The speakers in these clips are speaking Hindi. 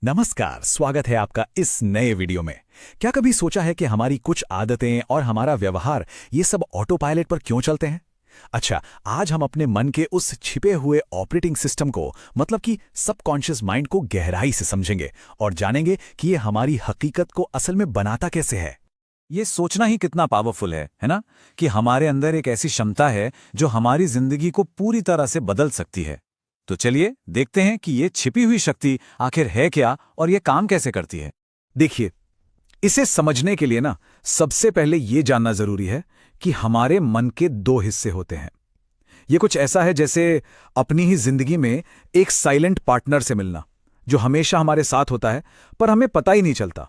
नमस्कार, स्वागत है आपका इस नए वीडियो में। क्या कभी सोचा है कि हमारी कुछ आदतें और हमारा व्यवहार ये सब ऑटो पायलट पर क्यों चलते हैं? अच्छा, आज हम अपने मन के उस छिपे हुए ऑपरेटिंग सिस्टम को, मतलब कि सबकॉन्शियस माइंड को गहराई से समझेंगे और जानेंगे कि ये हमारी हकीकत को असल में बनाता कैसे है। ये सोचना ही कितना पावरफुल है ना? कि हमारे अंदर एक ऐसी क्षमता है जो हमारी जिंदगी को पूरी तरह से बदल सकती है। तो चलिए देखते हैं कि ये छिपी हुई शक्ति आखिर है क्या और ये काम कैसे करती है। देखिए, इसे समझने के लिए ना सबसे पहले ये जानना जरूरी है कि हमारे मन के दो हिस्से होते हैं। ये कुछ ऐसा है जैसे अपनी ही जिंदगी में एक साइलेंट पार्टनर से मिलना, जो हमेशा हमारे साथ होता है पर हमें पता ही नहीं चलता।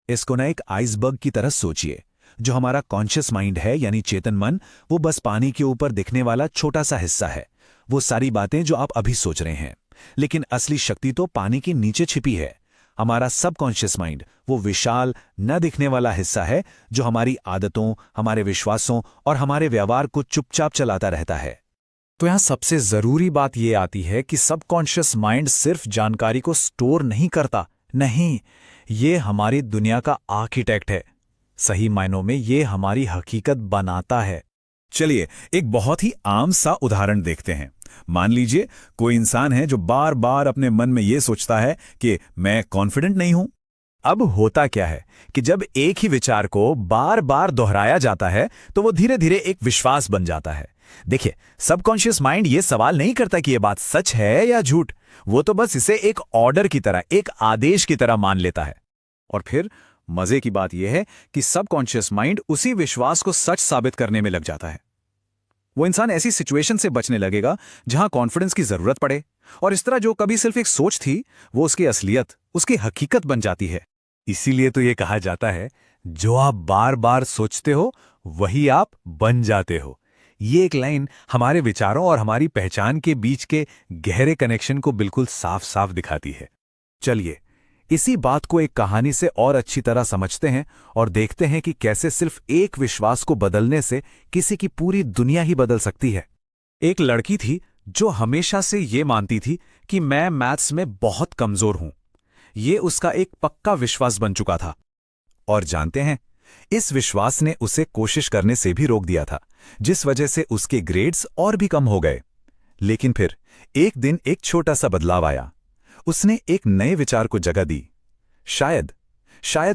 इसको ना एक आइसबर्ग की तरह सोचिए। जो हमारा कॉन्शियस माइंड है यानी चेतन मन, वो बस पानी के ऊपर दिखने वाला छोटा सा हिस्सा है। वो सारी बातें जो आप अभी सोच रहे हैं, लेकिन असली शक्ति तो पानी के नीचे छिपी है। हमारा सबकॉन्शियस माइंड वो विशाल न दिखने वाला हिस्सा है जो हमारी आदतों, हमारे विश्वासों और हमारे व्यवहार को चुपचाप चलाता रहता है। तो यहाँ सबसे जरूरी बात ये आती है कि सबकॉन्शियस माइंड सिर्फ जानकारी को स्टोर नहीं करता, नहीं, ये हमारी दुनिया का आर्किटेक्ट है। सही मायनों में ये हमारी हकीकत बनाता है। चलिए एक बहुत ही आम सा उदाहरण देखते हैं। मान लीजिए कोई इंसान है जो बार बार अपने मन में ये सोचता है कि मैं कॉन्फिडेंट नहीं हूं। अब होता क्या है कि जब एक ही विचार को बार बार दोहराया जाता है तो वो धीरे धीरे एक विश्वास बन जाता है। देखिए, सबकॉन्शियस माइंड ये सवाल नहीं करता कि ये बात सच है या झूठ। वो तो बस इसे एक ऑर्डर की तरह, एक आदेश की तरह मान लेता है। और फिर मजे की बात यह है कि सबकॉन्शियस माइंड उसी विश्वास को सच साबित करने में लग जाता है। वो इंसान ऐसी सिचुएशन से बचने लगेगा जहां कॉन्फिडेंस की जरूरत पड़े, और इस तरह जो कभी सिर्फ एक सोच थी वो उसकी असलियत, उसकी हकीकत बन जाती है। इसीलिए तो ये कहा जाता है, जो आप बार बार सोचते हो वही आप बन जाते हो। ये एक लाइन हमारे विचारों और हमारी पहचान के बीच के गहरे कनेक्शन को बिल्कुल साफ साफ दिखाती है। चलिए इसी बात को एक कहानी से और अच्छी तरह समझते हैं और देखते हैं कि कैसे सिर्फ एक विश्वास को बदलने से किसी की पूरी दुनिया ही बदल सकती है। एक लड़की थी जो हमेशा से ये मानती थी कि मैं मैथ्स में बहुत कमजोर हूं। ये उसका एक पक्का विश्वास बन चुका था। और जानते हैं, इस विश्वास ने उसे कोशिश करने से भी रोक दिया था, जिस वजह से उसके ग्रेड्स और भी कम हो गए। लेकिन फिर एक दिन एक छोटा सा बदलाव आया। उसने एक नए विचार को जगह दी। शायद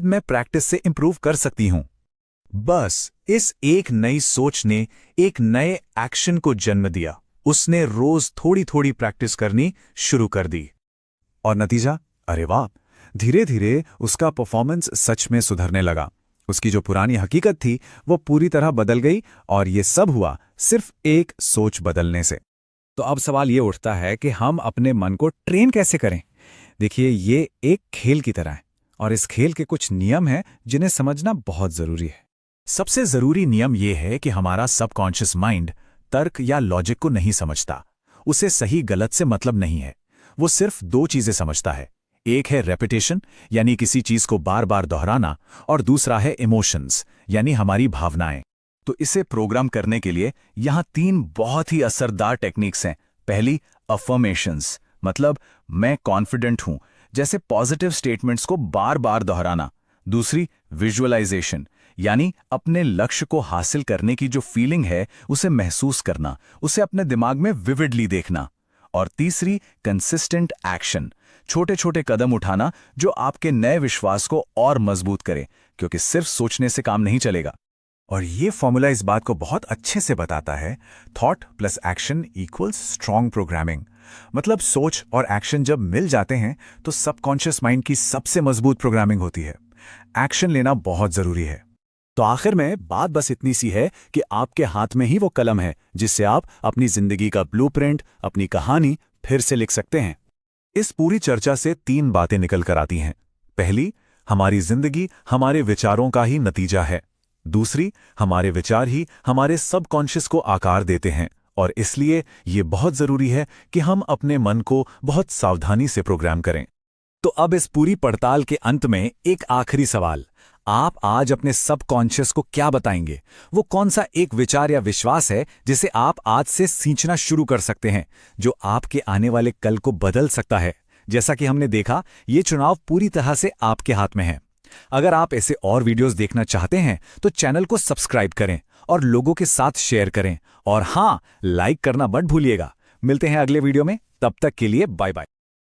मैं प्रैक्टिस से इंप्रूव कर सकती हूं। बस इस एक नई सोच ने एक नए एक्शन को जन्म दिया। उसने रोज थोड़ी थोड़ी प्रैक्टिस करनी शुरू कर दी। और नतीजा, अरे वाह, धीरे धीरे उसका परफॉर्मेंस सच में सुधरने लगा। उसकी जो पुरानी हकीकत थी वो पूरी तरह बदल गई, और ये सब हुआ सिर्फ एक सोच बदलने से। तो अब सवाल ये उठता है कि हम अपने मन को ट्रेन कैसे करें? देखिए, ये एक खेल की तरह है, और इस खेल के कुछ नियम हैं जिन्हें समझना बहुत जरूरी है। सबसे जरूरी नियम यह है कि हमारा सबकॉन्शियस माइंड तर्क या लॉजिक को नहीं समझता। उसे सही गलत से मतलब नहीं है। वो सिर्फ दो चीजें समझता है। एक है रेपिटेशन, यानी किसी चीज को बार बार दोहराना, और दूसरा है इमोशंस, यानी हमारी भावनाएं। तो इसे प्रोग्राम करने के लिए यहां तीन बहुत ही असरदार टेक्निक्स हैं। पहली, अफर्मेशंस, मतलब मैं कॉन्फिडेंट हूं जैसे पॉजिटिव स्टेटमेंट्स को बार बार दोहराना। दूसरी, विजुअलाइजेशन, यानी अपने लक्ष्य को हासिल करने की जो फीलिंग है उसे महसूस करना, उसे अपने दिमाग में विविडली देखना। और तीसरी, कंसिस्टेंट एक्शन, छोटे छोटे कदम उठाना जो आपके नए विश्वास को और मजबूत करे, क्योंकि सिर्फ सोचने से काम नहीं चलेगा। और ये फॉर्मूला इस बात को बहुत अच्छे से बताता है, thought plus action equals strong programming. मतलब सोच और एक्शन जब मिल जाते हैं तो सबकॉन्शियस माइंड की सबसे मजबूत प्रोग्रामिंग होती है। एक्शन लेना बहुत जरूरी है। तो आखिर में बात बस इतनी सी है कि आपके हाथ में ही वो कलम है जिससे आप अपनी जिंदगी का ब्लूप्रिंट, अपनी कहानी फिर से लिख सकते हैं। इस पूरी चर्चा से तीन बातें निकल कर आती हैं। पहली, हमारी जिंदगी हमारे विचारों का ही नतीजा है। दूसरी, हमारे विचार ही हमारे सबकॉन्शियस को आकार देते हैं, और इसलिए ये बहुत जरूरी है कि हम अपने मन को बहुत सावधानी से प्रोग्राम करें। तो अब इस पूरी पड़ताल के अंत में एक आखिरी सवाल, आप आज अपने सबकॉन्शियस को क्या बताएंगे? वो कौन सा एक विचार या विश्वास है जिसे आप आज से सींचना शुरू कर सकते हैं, जो आपके आने वाले कल को बदल सकता है? जैसा कि हमने देखा, ये चुनाव पूरी तरह से आपके हाथ में है। अगर आप ऐसे और वीडियोस देखना चाहते हैं तो चैनल को सब्सक्राइब करें और लोगों के साथ शेयर करें, और हाँ, लाइक करना मत भूलिएगा। मिलते हैं अगले वीडियो में, तब तक के लिए बाय बाय।